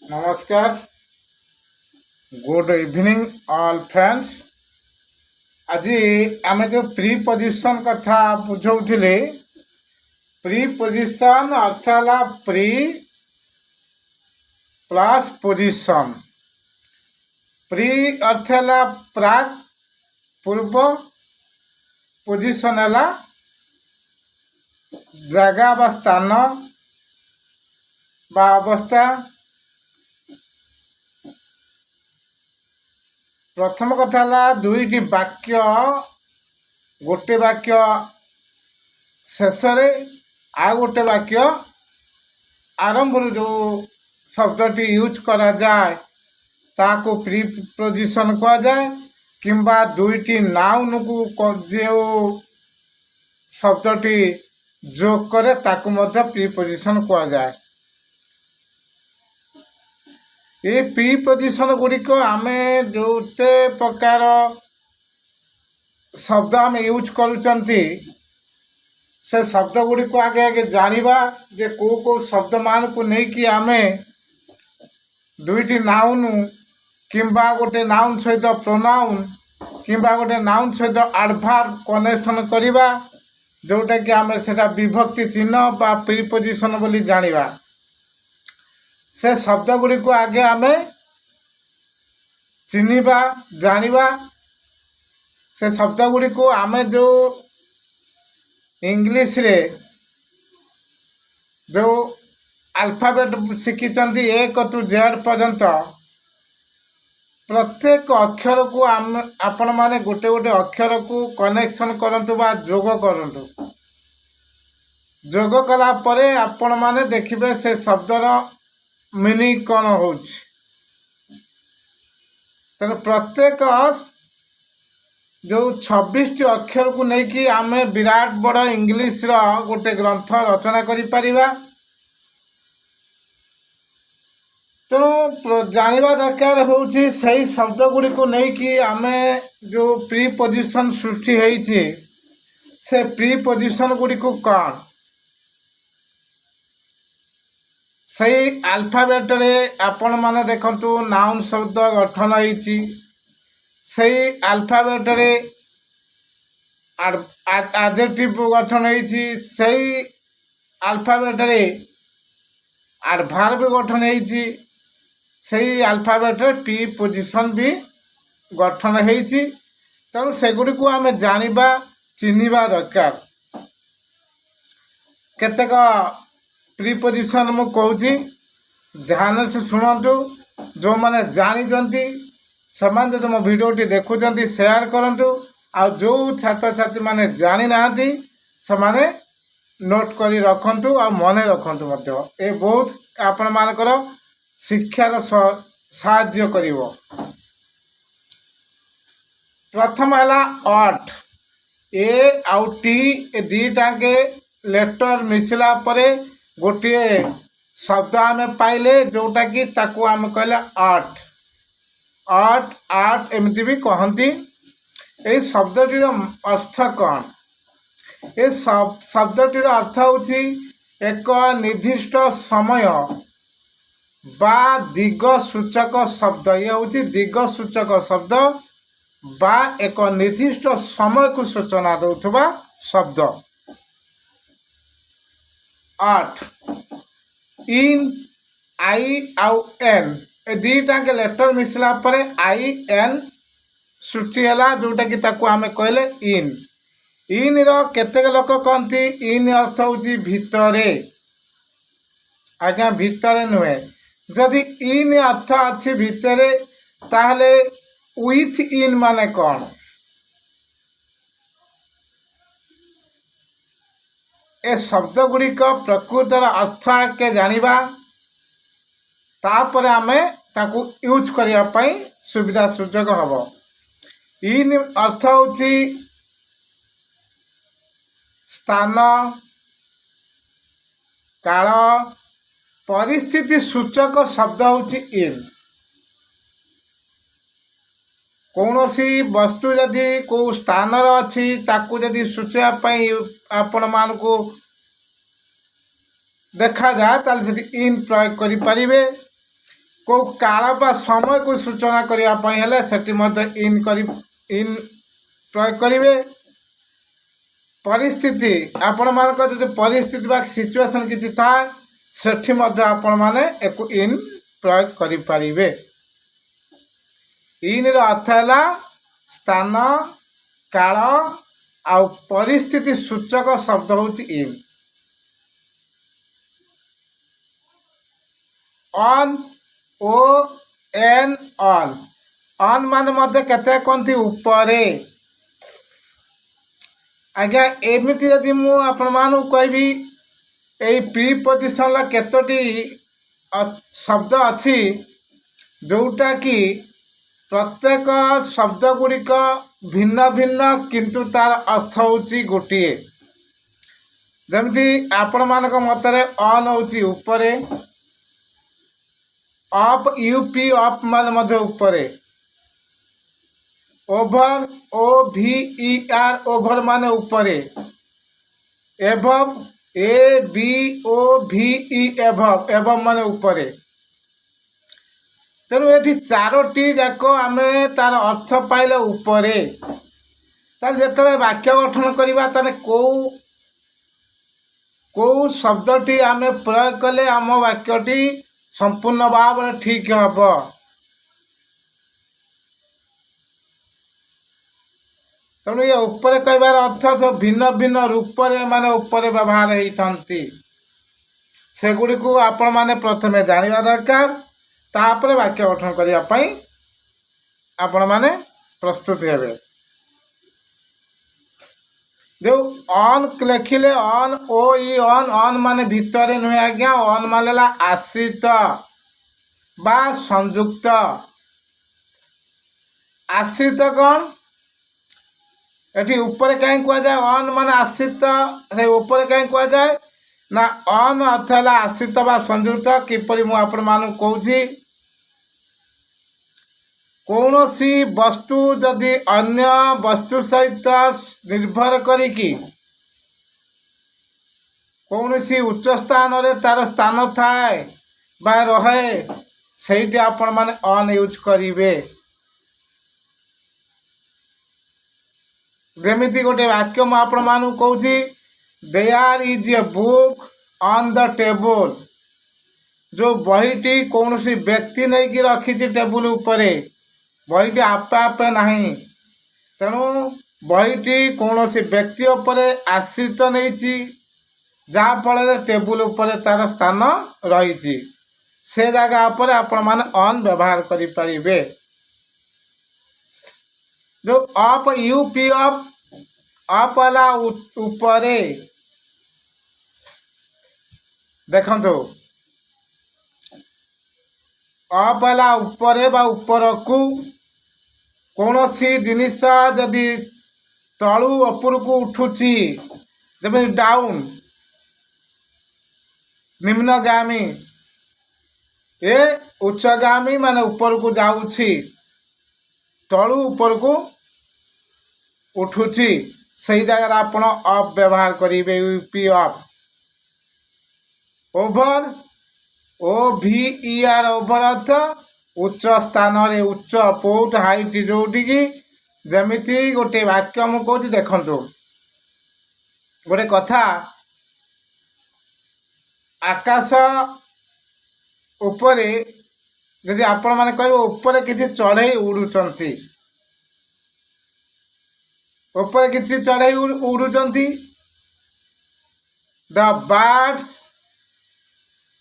नमस्कार good evening all friends. आज आम जो प्रीपोजिशन कथा बुझाऊले प्रीपोजिशन अर्थ है प्री प्लस पोजिशन। प्री अर्थ है प्राक पूर्व, पोजिशन है जगह बा स्थान बा अवस्था। प्रथम कथा है दुईटी वाक्य गोटे वाक्य शेष आ गोटे वाक्य आरंभ जो शब्दटी यूज करा जाए ताको प्रीपोजिशन कह जाए, किंबा दुईटी नाउन को जो शब्दटी जोग करे ताको मध्य प्रीपोजिशन कह जाए। ये प्रीपोजिशन गुड़िक आम जोते प्रकार शब्द आम यूज करुचंती से शब्द गुड़िक आगे आगे जानिबा जे को शब्द मान को लेकिन आम दुईटी नाउन किंबा गोटे नाउन सहित प्रोनाउन किंबा गोटे नाउन सहित एडवर्ब कनेक्शन करिबा जोटा कि आम सेटा विभक्ति चिन्ह बा प्रीपोजिशन बोली जानिबा। से शब्द गुड़िक आगे आम चिन्हवा जानिबा। से शब्द गुड़िक आम जो इंग्लिश रे जो अल्फाबेट शिखिचंती एक टू जेड पर्यंत प्रत्येक अक्षर को आम आपण माने गोटे गोटे अक्षर को कनेक्शन करंतु बा जोग करंतु। जोग कला परे आपण माने देखिबे से शब्दर मीनिंग कौन हो। तेना प्रत्येक जो 26 अक्षर को लेकिन आम विराट बड़ इंग्लिश गोटे ग्रंथ रचना करिपरिबा। तेणु जानिबा दरकार होउछि सही शब्द गुड़ी को लेकिन आम जो प्रीपोजिशन सृष्टि होइछि से प्रीपोजिशन गुड़ी को कौन सही अल्फाबेट रे आपण माने देखंतु नाउन शब्द गठन होइछि। सही अल्फाबेट रे एडजेक्टिव गठन होइछि। सही अल्फाबेट रे एडवर्ब गठन होइछि। सही अल्फाबेट रे प्रीपोजिशन भी गठन होइछि। तेणु सेगुड़ी को आम जानिबा चिन्हिबा दरकार। केतेक प्रीपोजिशन मु कहूँ ध्यान से शुणु। जो मैंने जानी से मो भिडियोटी देखुं शेयर करूँ। आ जो छात्र छात्री मैंने जानी ना से माने नोट करी रखंतु आ मन रखंतु। ए बहुत आपण मानकर शिक्षार साहाय्य करिवो। प्रथम है अट ए आउ टी ए दीटा के लेटर मिसला परे गोटे शब्द आम पाइले जोटा कि ताकू आम कहले आर्ट आर्ट आर्ट एमती भी कहती। ये शब्दटीर अर्थ कौन? ये शब्दटीर अर्थ होछि एक निर्दिष्ट समय बा दिग सूचक शब्द। ये होछि दिग सूचक शब्द बा एक निर्दिष्ट समय को सूचना दउथबा शब्द। आठ इन आई आउ एन ए दीटा के लेटर मिसला परे आई एन सृष्टि है जोटा कि ताकू आमे कहले इन। इन रो केतेक लोक कहती इन अर्थ होची भितरे। आज्ञा भितरे नुहे। जदि इन अर्थ अच्छी भितरे ताहले विथ इन माने कौन? ए शब्द गुड़िक प्रकृतर अर्थ के जानिबा तापर आमे ताकू यूज करने सुविधा सुजोग हम। इन अर्थ होछि स्थान काल परिस्थिति सूचक शब्द होछि इन। कौन सी वस्तु जदि को स्थान अच्छी ताकू जदि सूचापी आपण मान को देखा जाए ताल इन प्रयोग करें। को काल बा समय को सूचना करने हेले सेठी इन प्रयोग करेंगे। परिस्थिति आपण मानक जदि परिस्थिति बा सिचुएशन किसी थाए सेठी आपण माने एक इन प्रयोग करें। इन अर्थ है स्थान काल आ परिस्थिति सूचक शब्द होची इन। ऑन ओ एन ऑन मान मध्य केते कोनती ऊपरे। आज्ञा एमती यदि मुझे कहबी यही प्रीपोजिशन केतोटी शब्द अच्छी जोटा कि प्रत्येक शब्द गुड़िक भिन्न भिन्न किंतु तार अर्थ होची गोटिए। जमती आपण मानक मतरे ऑन होची ऊपरे, अप यूपी अप मान मध्य ऊपरे, ओभर ओ भी ई आर ओभर माने ऊपरे, एभव ए बी ओ भी ई एभव एभव माने ऊपरे। तेणु ये चारोटी जाक आम तार अर्थ पाइले ऊपरे जो वाक्य गठन करवा कौ शब्दटी आम प्रयोग कले आम वाक्यटी संपूर्ण भाव ठीक हम। तेणु ये ऊपर कहबार अर्थ सब भिन्न भिन्न रूप माने ऊपर व्यवहार होती सेगुड़ी को आपण मैंने प्रथमे जाना दरकार, तापर वाक्य गठन करने आपण मैंने प्रस्तुत हे। जो ऑन लिखिले ऑन ओ ई ऑन माने भितर नुहे आज्ञा, ऑन मानेला आश्रित बा संयुक्त। आश्रित कौन ये ऊपर कहीं कह जाए ऑन माने आश्रित ऊपर कहीं कह जाए ना ऑन अर्थ है आश्रित बा संयुक्त। किपरि मु आपण मानू कहूँ कौन सी वस्तु जदि अन्य वस्तु सहित निर्भर करिकी कौन सी उच्च स्थान रे तार स्थान थाए बा रहे सेठी आपण माने ऑन यूज करिवे। जेमिति गोटे वाक्य मु आपण मानू कहूँ there is a book on the table. जो बहीटी कौन सी व्यक्ति नहीं कि रखी टेबुल उपरे, बहीटी आपे आपे नहीं। तेणु बहीटी कौन सी व्यक्ति उपरे आश्रित नहीं जहाँफल टेबुल उपरे तार स्थान रही से जगह पर आपण माने ऑन व्यवहार करें। जो अप यू पी अप वाला उपरे देखो अप वाला उपरे बा ऊपर को कौन सी जिनिस जदि तलू उपर को उठुची जब डाउन निम्नगामी ए उच्चगामी माने ऊपर को जाऊँची तलू ऊपर को उठुची सही जगह आपण अप व्यवहार करेंगे। UP up. ओभर ओ भी ई आर ओभर अर्थ उच्च स्थान रे उच्च बहुत हाइट जोटी की जमिति गोटे वाक्य मु कहूँ देखु गोटे कथा आकाश उपरे यदि आपण माने कहबो ऊपर किसी चढ़ई उड़ुचंती ऊपर किसी चढ़ई उड़ुचंती the birds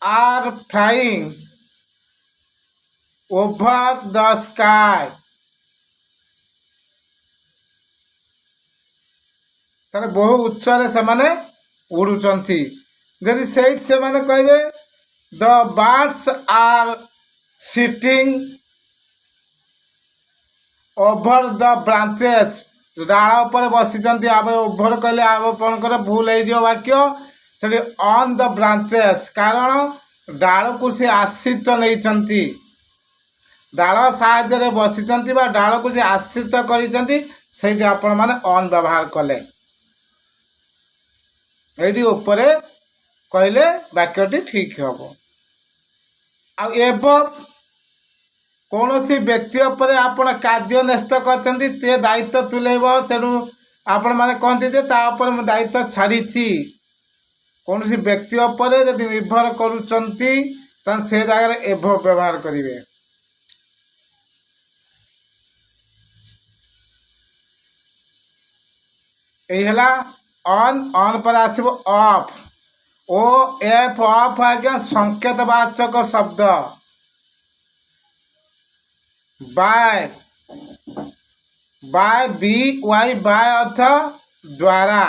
are flying over the sky. तार बहु उच्चरे से माने उड़ुचंती यदि से माने कहबे the birds are sitting over the branches. डाल पर बसी ओभर कहले आपणकर भूल हो वाक्य से ऑन द ब्रांचेस कारण डाल को सी आश्रित नहीं डाल साहाय्य बसी डाल को सी आश्रित कर आपण मैंने ऑन व्यवहार कले ये उपरे कहले वाक्यटी ठीक हम। एवं କୌଣସି ବ୍ୟକ୍ତି ଉପରେ ଆପଣ କାର୍ଯ୍ୟ ନ୍ୟସ୍ତ କରିଛନ୍ତି ସେ ଦାୟିତ୍ୱ ତୁଲେଇବ। ସେଣୁ ଆପଣମାନେ କହନ୍ତି ଯେ ତା ଉପରେ ମୁଁ ଦାୟିତ୍ୱ ଛାଡ଼ିଛି। କୌଣସି ବ୍ୟକ୍ତି ଉପରେ ଯଦି ନିର୍ଭର କରୁଛନ୍ତି ତାହେଲେ ସେ ଜାଗାରେ ଏଭ ବ୍ୟବହାର କରିବେ। এই ହେଲା ଅନ୍। ଅନ୍ ପରେ ଆସିବ ଅଫ୍। ଓ ଏଫ୍ ଅଫ୍ ଆଜ୍ଞା ସଂକେତବାଚକ ଶବ୍ଦ। ବାୟ, ବାୟ ବି ୱାଇ ବାୟ ଅର୍ଥ ଦ୍ୱାରା।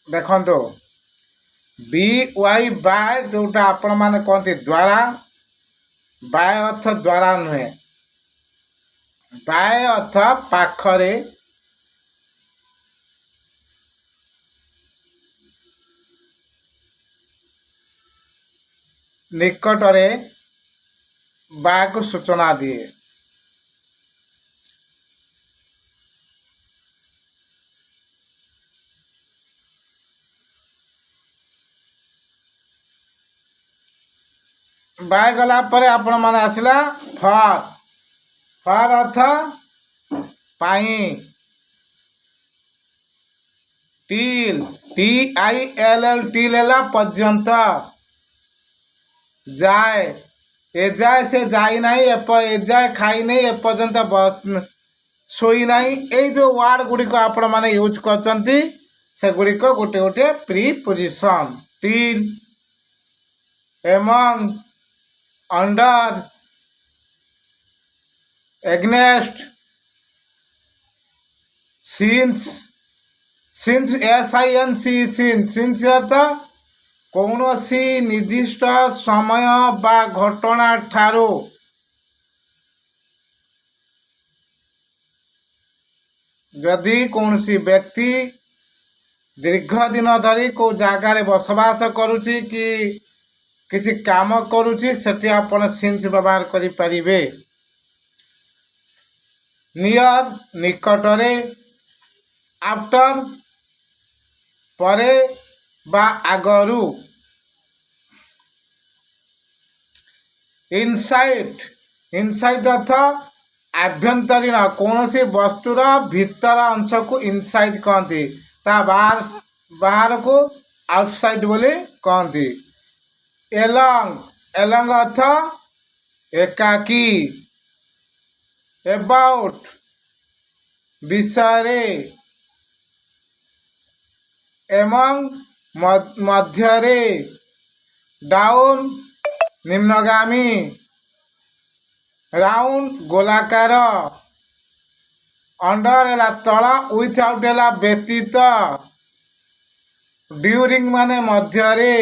ଦେଖନ୍ତୁ ବି ୱାଇ ବାୟ ଯେଉଁଟା ଆପଣମାନେ କହନ୍ତି ଦ୍ୱାରା, ବାୟ ଅର୍ଥ ଦ୍ୱାରା ନୁହେଁ। ବାୟ ଅର୍ଥ ପାଖରେ, ନିକଟରେ ବାୟକୁ ସୂଚନା ଦିଏ। ବାୟ ଗଲା ପରେ ଆପଣମାନେ ଆସିଲା ଫର୍। ଫର୍ ଅର୍ଥ ପାଇଁ। Till, T I L L, till ହେଲା ପର୍ଯ୍ୟନ୍ତ। ଯାଏ, ଏଯାଏ ସେ ଯାଇନାହିଁ, ଏଯାଏ ଖାଇନାହିଁ, ଏପର୍ଯ୍ୟନ୍ତ ଶୋଇନାହିଁ। ଏଇ ଯେଉଁ ୱାର୍ଡ଼ ଗୁଡ଼ିକ ଆପଣମାନେ ୟୁଜ୍ କରୁଛନ୍ତି ସେଗୁଡ଼ିକ ଗୋଟିଏ ଗୋଟିଏ preposition. Till, among, under, against, since. Since SINC, since. Since ଅର୍ଥ କୌଣସି ନିର୍ଦ୍ଦିଷ୍ଟ ସମୟ ବା ଘଟଣା ଠାରୁ ଯଦି କୌଣସି ବ୍ୟକ୍ତି ଦୀର୍ଘ ଦିନ ଧରି କେଉଁ ଜାଗାରେ ବସବାସ କରୁଛି କି କିଛି କାମ କରୁଛି ସେଠି ଆପଣ ସିନ୍ସ ବ୍ୟବହାର କରିପାରିବେ। ନିୟର, ନିକଟରେ। ଆଫ୍ଟର, ପରେ ବା ଆଗରୁ। ଇନସାଇଟ୍, ଇନସାଇଟ୍ ଅର୍ଥ ଆଭ୍ୟନ୍ତରୀଣ, କୌଣସି ବସ୍ତୁର ଭିତର ଅଂଶକୁ ଇନସାଇଟ୍ କହନ୍ତି, ତା ବାହାରକୁ ଆଉଟସାଇଡ୍ ବୋଲି କହନ୍ତି। ଏଲଙ୍ଗ, ଏଲଙ୍ଗ ଅର୍ଥ ଏକାକୀ। ଏବାଉଟ୍, ବିଷୟରେ। ଏମଙ୍ଗ, ମଧ୍ୟରେ। ଡାଉନ୍, ନିମ୍ନଗାମୀ। ରାଉଣ୍ଡ, ଗୋଲାକାର। ଅଣ୍ଡର ହେଲା ତଳ, ୱିଥଆଉଟ୍ ହେଲା ବ୍ୟତୀତ। ଡ୍ୟୁରିଂ ମାନେ ମଧ୍ୟରେ।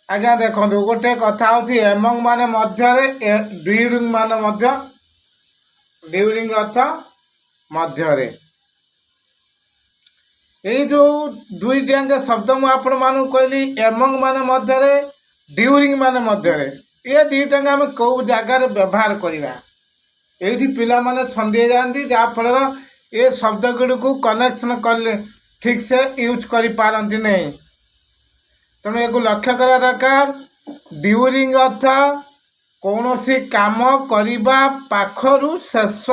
ଆଜ୍ଞା ଦେଖନ୍ତୁ ଗୋଟେ କଥା ହେଉଛି ଏମଙ୍ଗ ମାନେ ମଧ୍ୟରେ, ଡ୍ୟୁରିଂ ମାନେ ମଧ୍ୟ, ଡ୍ୟୁରିଂ ଅର୍ଥ ମଧ୍ୟରେ। ଏଇ ଯେଉଁ ଦୁଇଟି ଯାକ ଶବ୍ଦ ମୁଁ ଆପଣମାନଙ୍କୁ କହିଲି, ଏମଙ୍ଗ ମାନେ ମଧ୍ୟରେ, ଡ୍ୟୁରିଂ ମାନେ ମଧ୍ୟରେ, ଏ ଦୁଇଟାକୁ ଆମେ କେଉଁ ଜାଗାରେ ବ୍ୟବହାର କରିବା? ଏଇଠି ପିଲାମାନେ ଛନ୍ଦିଆ ଯାଆନ୍ତି, ଯାହାଫଳରେ ଏ ଶବ୍ଦ ଗୁଡ଼ିକୁ କନେକ୍ସନ୍ କଲେ ଠିକ୍ସେ ୟୁଜ୍ କରିପାରନ୍ତି ନାହିଁ। ତେଣୁ ଏକୁ ଲକ୍ଷ୍ୟ କରିବା ଦରକାର। ଡ୍ୟୁରିଂ ଅର୍ଥ କୌଣସି କାମ କରିବା ପାଖରୁ ଶେଷ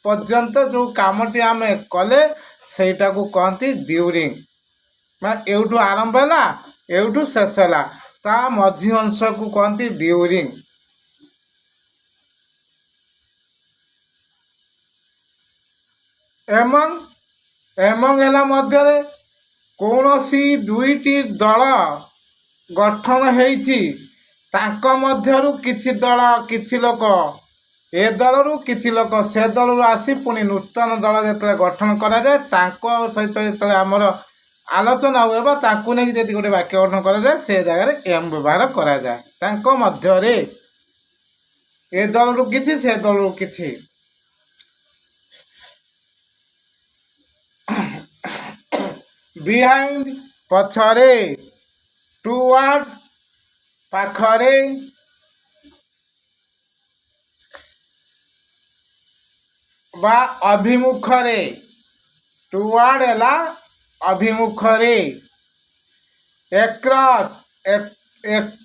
ପର୍ଯ୍ୟନ୍ତ ଯେଉଁ କାମଟି ଆମେ କଲେ ସେଇଟାକୁ କହନ୍ତି ଡ୍ୟୁରିଂ। ମାନେ ଏଇଠୁ ଆରମ୍ଭ ହେଲା, ଏଇଠୁ ଶେଷ ହେଲା, ତା ମଝି ଅଂଶକୁ କହନ୍ତି ଡ୍ୟୁରିଂ। ଏମଙ୍ଗ, ଏମଙ୍ଗ ହେଲା ମଧ୍ୟରେ। କୌଣସି ଦୁଇଟି ଦଳ ଗଠନ ହେଇଛି, ତାଙ୍କ ମଧ୍ୟରୁ କିଛି ଦଳ, କିଛି ଲୋକ ଏ ଦଳରୁ, କିଛି ଲୋକ ସେ ଦଳରୁ ଆସି ପୁଣି ନୂତନ ଦଳ ଯେତେବେଳେ ଗଠନ କରାଯାଏ ତାଙ୍କ ସହିତ ଯେତେବେଳେ ଆମର ଆଲୋଚନା ହୁଏ ବା ତାଙ୍କୁ ନେଇକି ଯଦି ଗୋଟେ ବାକ୍ୟ ଗଠନ କରାଯାଏ ସେ ଜାଗାରେ ଏମ୍ ବ୍ୟବହାର କରାଯାଏ। ତାଙ୍କ ମଧ୍ୟରେ, ଏ ଦଳରୁ କିଛି, ସେ ଦଳରୁ କିଛି। ବିହାଇଣ୍ଡ, ପଛରେ। ଟୁୱାର୍ଡ, ପାଖରେ। ବା ଅଭିମୁଖରେ। ଟୁୱାର୍ଡ଼ ହେଲା ଅଭିମୁଖରେ, ଏକ୍ରସ୍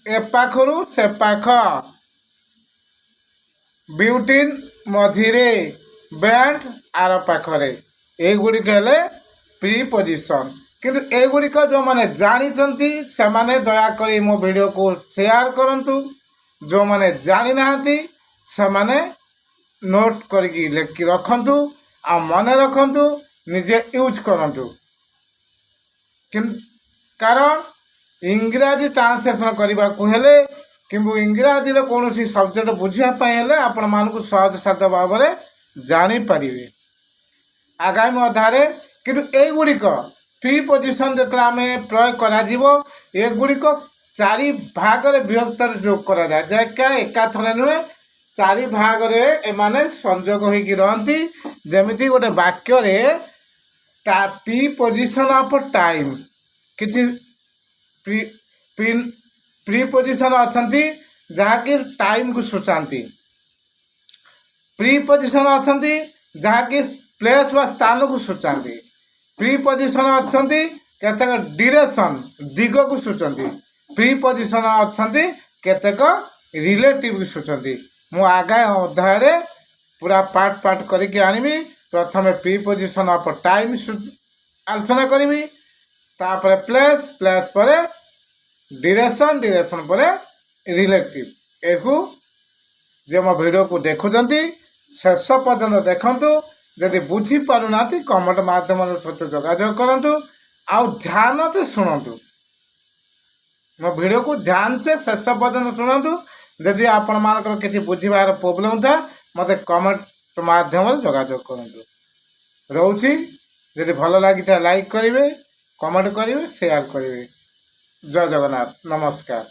ଏ ପାଖରୁ ସେ ପାଖ, ବିଟ୍ୱିନ୍ ମଝିରେ, ବେଣ୍ଡ ଆର ପାଖରେ, ଏଗୁଡ଼ିକ ହେଲେ ପ୍ରିପୋଜିସନ୍। କିନ୍ତୁ ଏଗୁଡ଼ିକ ଯେଉଁମାନେ ଜାଣିଛନ୍ତି ସେମାନେ ଦୟାକରି ମୋ ଭିଡ଼ିଓକୁ ସେୟାର କରନ୍ତୁ, ଯେଉଁମାନେ ଜାଣିନାହାନ୍ତି ସେମାନେ ନୋଟ୍ କରିକି ଲେଖି ରଖନ୍ତୁ ଆଉ ମନେ ରଖନ୍ତୁ, ନିଜେ ୟୁଜ୍ କରନ୍ତୁ। କାରଣ ଇଂରାଜୀ ଟ୍ରାନ୍ସଲେସନ୍ କରିବାକୁ ହେଲେ କିନ୍ତୁ ଇଂରାଜୀର କୌଣସି ସବଜେକ୍ଟ ବୁଝିବା ପାଇଁ ହେଲେ ଆପଣମାନଙ୍କୁ ସହଜ ସାଧ୍ୟ ଭାବରେ ଜାଣିପାରିବେ। ଆଗାମୀ ଅଧ୍ୟାୟରେ କିନ୍ତୁ ଏଗୁଡ଼ିକ ପ୍ରିପୋଜିସନ୍ ଯେତେବେଳେ ଆମେ ପ୍ରୟୋଗ କରାଯିବ ଏଗୁଡ଼ିକ 4 ଭାଗରେ ବିଭକ୍ତରେ ଯୋଗ କରାଯାଏ, ଯାହା ଏକାଥରେ ନୁହେଁ 4 ଭାଗରେ ଏମାନେ ସଂଯୋଗ ହୋଇକି ରହନ୍ତି। ଯେମିତି ଗୋଟେ ବାକ୍ୟରେ ପ୍ରିପୋଜିସନ୍ ଅଫ୍ ଟାଇମ୍, କିଛି ପ୍ରିପୋଜିସନ୍ ଅଛନ୍ତି ଯାହାକି ଟାଇମ୍କୁ ସୂଚାନ୍ତି, ପ୍ରିପୋଜିସନ୍ ଅଛନ୍ତି ଯାହାକି ପ୍ଲେସ୍ ବା ସ୍ଥାନକୁ ସୂଚାନ୍ତି, ପ୍ରିପୋଜିସନ୍ ଅଛନ୍ତି କେତେକ ଡିରେକ୍ସନ୍ ଦିଗକୁ ସୂଚାନ୍ତି, ପ୍ରିପୋଜିସନ୍ ଅଛନ୍ତି କେତେକ ରିଲେଟିଭ୍କୁ ସୂଚାନ୍ତି। ମୁଁ ଆଗାମୀ ଅଧ୍ୟାୟରେ ପୁରା ପାର୍ଟ କରିକି ଆଣିବି। ପ୍ରଥମେ ପ୍ରିପୋଜିସନ୍ ଅଫ୍ ଟାଇମ୍ ଆଲୋଚନା କରିବି, ତାପରେ ପ୍ଲେସ୍ ପରେ ଡିରେକ୍ସନ୍ ପରେ ରିଲେଟିଭ୍। ଏକୁ ଯେ ମୋ ଭିଡ଼ିଓକୁ ଦେଖୁଛନ୍ତି ଶେଷ ପର୍ଯ୍ୟନ୍ତ ଦେଖନ୍ତୁ। ଯଦି ବୁଝିପାରୁନାହାନ୍ତି କମେଣ୍ଟ ମାଧ୍ୟମରେ ସହିତ ଯୋଗାଯୋଗ କରନ୍ତୁ ଆଉ ଧ୍ୟାନରେ ଶୁଣନ୍ତୁ। ମୋ ଭିଡ଼ିଓକୁ ଧ୍ୟାନସେ ଶେଷ ପର୍ଯ୍ୟନ୍ତ ଶୁଣନ୍ତୁ। ଯଦି ଆପଣମାନଙ୍କର କିଛି ବୁଝିବାର ପ୍ରୋବ୍ଲେମ୍ ଥାଏ ମୋତେ କମେଣ୍ଟ ମାଧ୍ୟମରେ ଯୋଗାଯୋଗ କରନ୍ତୁ। ରହୁଛି। ଯଦି ଭଲ ଲାଗିଥାଏ ଲାଇକ୍ କରିବେ, କମେଣ୍ଟ କରିବେ, ସେୟାର କରିବେ। ଜୟ ଜଗନ୍ନାଥ, ନମସ୍କାର।